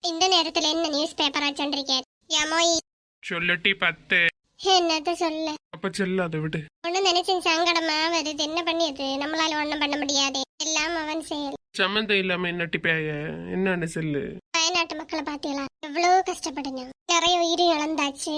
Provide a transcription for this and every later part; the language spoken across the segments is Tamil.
இந்த நேரத்துல என்ன நியூஸ் பேப்பர் வச்சோண்டிருக்கேன்? யமோய் சொல்லட்டி 10. என்னத்த சொல்ல? அப்ப செல்ல அதை விடு. ஒண்ணு நினைச்சு சங்கடமா வருது. என்ன பண்ணியது? நம்மளால ஒண்ணும் பண்ண முடியாது. எல்லாம் அவன் செயல். சம்மந்தம் இல்லாம என்னட்டி பேய என்னன்னு சொல்லு. வயநாட்டு மக்களை பாத்தீங்களா? எவ்வளவு கஷ்டப்படுங்க. நிறைய உயிர் இழந்தாச்சு.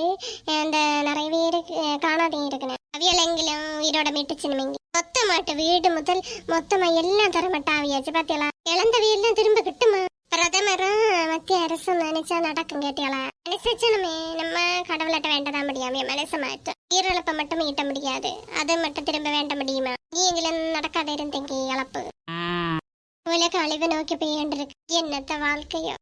அந்த நிறைய பேரு காணாதையும் இருக்கணும். அவியலெங்கிலும் உயிரோட மீட்டுச்சுன்னு மொத்தமாட்டு வீடு முதல் மொத்தமா எல்லாம் தரமாட்டா ஆவியாச்சு. பாத்தீங்களா? இழந்த வீடுலாம் திரும்ப கிட்டுமா? பிரதமரும் மத்திய அரசும் நினைச்சா நடக்கும். கேட்டியாளா? மனசச்சனமே நம்ம கடவுள்கிட்ட வேண்டதான் முடியாம மனச மாற்ற உயிரிழப்பை மட்டும் ஈட்ட முடியாது. அது மட்டும் திரும்ப வேண்ட முடியுமா? நீங்களும் நடக்காத இருந்தீங்க இழப்பு. உலக அழிவு நோக்கி போயிருக்கு. என்னத்த வாழ்க்கையோ.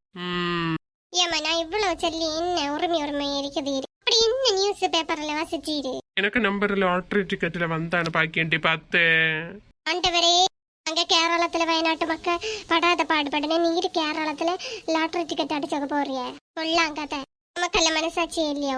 ஏமா நான் இவ்வளவு சொல்லி என்ன உரிமை இருக்குது. அப்படி என்ன நியூஸ் பேப்பர்ல வாசிச்சீரு? எனக்கு நம்பர் லாட்டரி டிக்கெட்ல வந்தான்னு பாக்கேண்டி 10. ஆண்டவரே, அங்க கேரளத்துல வயநாட்டு மக்கள் படாத பாடுபடுன நீரு கேரளத்துல லாட்டரி டிக்கெட் அடிச்சக போறிய கொள்ளாம் கதை. மக்கள்ல மனசாட்சி இல்லையா?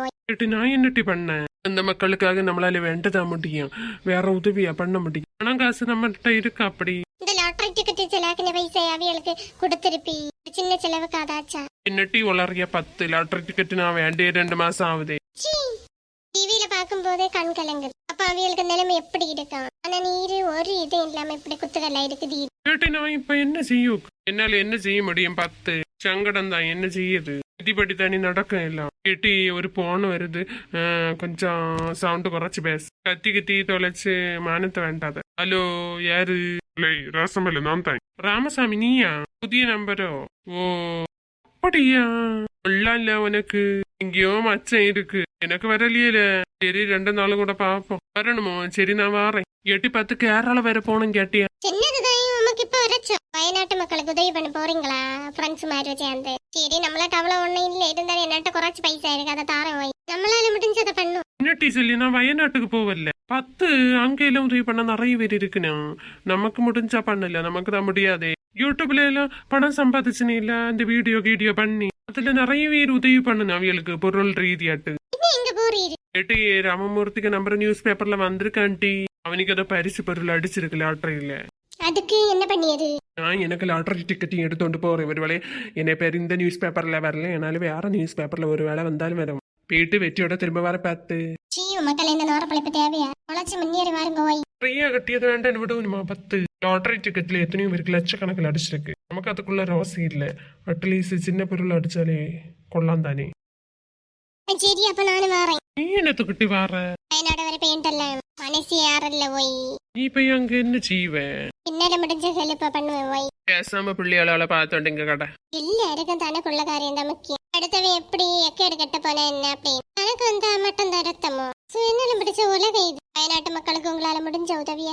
நான் என்னட்டி பண்ணேன்? அந்த மக்களுக்காக நம்மளால வேண்டதான் முடியும். வேற உதவியா பண்ண முடியும்? பணம் காசு நம்மகிட்ட இருக்கு. அப்படி இந்த லாட்டரி டிக்கெட் செலாக்கின பைசா அவியலுக்கு கொடுத்திருப்பி சின்ன செலவுக்கு அதாச்சா? என்னட்டி வளரிய 10 லாட்டரி டிக்கெட் நான் வேண்டிய 2 மாசம் ஆகுது. டிவியில பாக்கும் போதே கண் கலங்குது. அப்ப அவியலுக்கு நிலைமை எப்படி இருக்கும்? ஆனா நீரு ஒரு இது இல்லாம இப்படி குத்துக்கல்ல இருக்குது. கேட்டு நான் இப்ப என்ன செய்யும்? என்னால என்ன செய்ய முடியும்? 10 சங்கடம் தான். என்ன செய்யுது? விதிப்படி தனி நடக்கும் எல்லாம். கேட்டி ஒரு போன் வருது. கொஞ்சம் சவுண்ட் குறைச்சு பேச. கத்தி கத்தி தொலைச்சு மானத்தை வேண்டாத. ஹலோ, யாரு? ராசமல்ல, நான் தான். ராமசாமி நீயா? புதிய நம்பரோ? ஓ அப்படியா? இல்ல உனக்கு எங்கேயோ மச்சம் இருக்கு. எனக்கு வரலையில. சரி 2 நாளும் கூட பாப்போம். வரணுமோ? சரி நான் வாரேன். 8-10 கேரளா வேற போகணும். கேட்டியா? வயநாட்டு மக்களுக்கு உதவி பண்ண போறீங்களா? ஃப்ரெண்ட்ஸ் மாதிரி சேர்ந்து. சரி நம்மளாட்ட அவ்வளவு ஒண்ணும் இல்ல. இருந்தாலும் என்னட்ட குறைச்சு பைசா இருக்கு. அதை தாரம் போய் நம்மளால முடிஞ்சதை பண்ணும். என்னட்டி சொல்லி நான் வயநாட்டுக்கு போவல. 10 அங்கெல்லாம் உதவி பண்ண நிறைய பேர் இருக்குண்ணா. நமக்கு முடிஞ்சா பண்ணல. நமக்கு தான் முடியாது. யூடியூப்ல எல்லாம் பணம் சம்பாதிச்சுன்னு இல்ல அந்த வீடியோ பண்ணி அதுல நிறைய பேர் உதவி பண்ணணும் அவியலுக்கு பொருள் ரீதியாட்டு. கேட்டு ராமமூர்த்திக்கு நம்பர் நியூஸ் பேப்பர்ல வந்திருக்காண்டி. அவனுக்கு ஏதோ பரிசு பொருள் அடிச்சிருக்கு லாட்டரியில. அதுக்கு என்ன பண்ணியது? நான் எனக்கு லாட்டரி டிக்கெட்டையும் எடுத்துட்டு போறேன். ஒரு வேளை என்னை பேர் இந்த நியூஸ் பேப்பர்ல வரல. என்னால வேற நியூஸ் பேப்பர்ல ஒரு வேளை வந்தாலும் வரும். போயிட்டு வெற்றியோட திரும்ப வர 10. மக்கள் இந்த நோர பழைப்பு தேவையா? உழைச்சு முன்னேறி வாருங்க. ஃப்ரீயா கட்டியது வேண்டாம் விடுவோமா? 10 லாட்டரி டிக்கெட்ல எத்தனையோ பேருக்கு லட்சக்கணக்கில் அடிச்சிருக்கு. நமக்கு அதுக்குள்ள ரோசி இல்ல. அட்லீஸ்ட் சின்ன பொருள் அடிச்சாலே கொள்ளலாம் தானே. சரி அப்ப நானும் வரேன். நீ என்னத்துக்கிட்டி வார? வயநாடு வரை பெயிண்டல்ல மனசு யாரல்ல போய் நீ போய் அங்க என்ன செய்வ? என்னால முடிஞ்ச ஹெல்ப் பண்ணுவேன். போய் பேசாம பிள்ளையாளால பார்த்தோண்டிங்க கடை எல்லாருக்கும் தானே குள்ள காரியம் தான் முக்கியம். அடுத்தவன் எப்படி எக்கேடு கட்ட போன என்ன அப்படி எனக்கு வந்தா மட்டும் தரத்தமோ. என்னால முடிச்ச உலகம் இது. வயநாட்டு மக்களுக்கு உங்களால முடிஞ்ச உதவிய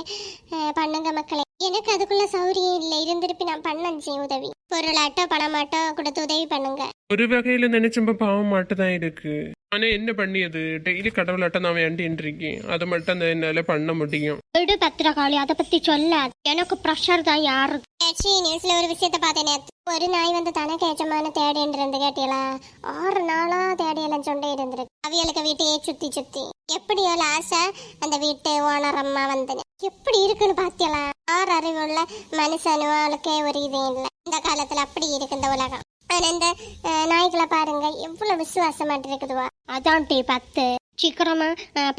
பண்ணுங்க மக்களே. எனக்கு அதுக்குள்ள சௌரியம் இல்லை. இருந்திருப்பி நான் பண்ண உதவி. பொருளாட்டோ பணமாட்டோ கொடுத்து உதவி பண்ணுங்க. ஒரு வகையில நினைச்சப்ப பாவம் மாட்டுதான் இருக்கு. ஆனா என்ன பண்ணியது? டெய்லி கடவுளாட்டம் நான் வேண்டின்னு இருக்கேன். அதை மட்டும் அந்த என்னால பண்ண முடியும். விடு பத்திரகாளி, அதை பத்தி சொல்ல. எனக்கு ப்ரெஷர் தான். யாரு நியூஸ்ல ஒரு விஷயத்த பார்த்தேன். ஒரு நாய் வந்து தனக்கு ஏச்சமான தேடின்னு இருந்து. கேட்டீங்களா? 6 நாளா தேடியெல்லாம் சொண்டே இருந்திருக்கு. அவியலுக்கு வீட்டையே சுத்தி எப்படியோ லாஸ்டா அந்த வீட்டு ஓனர் அம்மா வந்தேன். எப்படி இருக்குன்னு பாத்தியலா? 6 அறிவுள்ள மனுஷனுக்கே ஒரு இதே இல்லை. இந்த காலத்துல அப்படி இருக்கு இந்த உலகம். ஆனா இந்த நாய்களை பாருங்க எவ்வளவு விசுவாசமாட்டு இருக்குதுவா. அதான் 10 சீக்கிரமா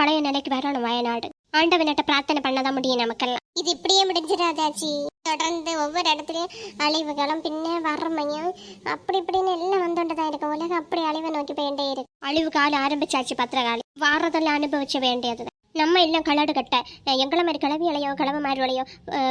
பழைய நிலைக்கு வரணும் வயநாடு. ஆண்டவன்கிட்ட பிரார்த்தனை பண்ணதான் முடியும் நமக்கெல்லாம். இது இப்படியே முடிஞ்சிடாதாச்சு. தொடர்ந்து ஒவ்வொரு இடத்துலயும் அழிவுகளும் பின்ன வறுமையும் அப்படி இப்படின்னு எல்லாம் வந்துட்டுதான் இருக்கு. உலகம் அப்படி அழிவை நோக்கி போயிட்டே இருக்கு. அழிவு காலம் ஆரம்பிச்சாச்சு. பத்திரகாளி வாரதெல்லாம் அனுபவிச்ச வேண்டியது. நம்ம எல்லாம் களடு கட்ட எங்களை மாதிரி கிளவியலையோ கிளவ மாதிரியோடையோ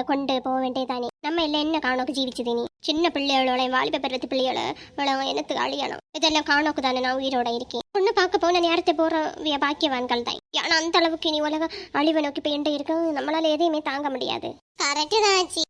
கொண்டு போக வேண்டியதானே. நம்ம எல்லாம் என்ன காணோக்கு ஜீவிச்சது? நீ சின்ன பிள்ளைகளோட வாலிப பருவத்து பிள்ளைகளோட எனக்கு அழியணும். இதெல்லாம் காணோக்கு தானே நான் உயிரோட இருக்கேன். பொண்ணு பார்க்க போன நேரத்தை போற பாக்கியவான்கள் தான். ஆனா அந்த அளவுக்கு நீ உலக அழிவை நோக்கி போயிட்டே இருக்கு. நம்மளால எதையுமே தாங்க முடியாது. கரெக்ட் தான் ஆச்சு.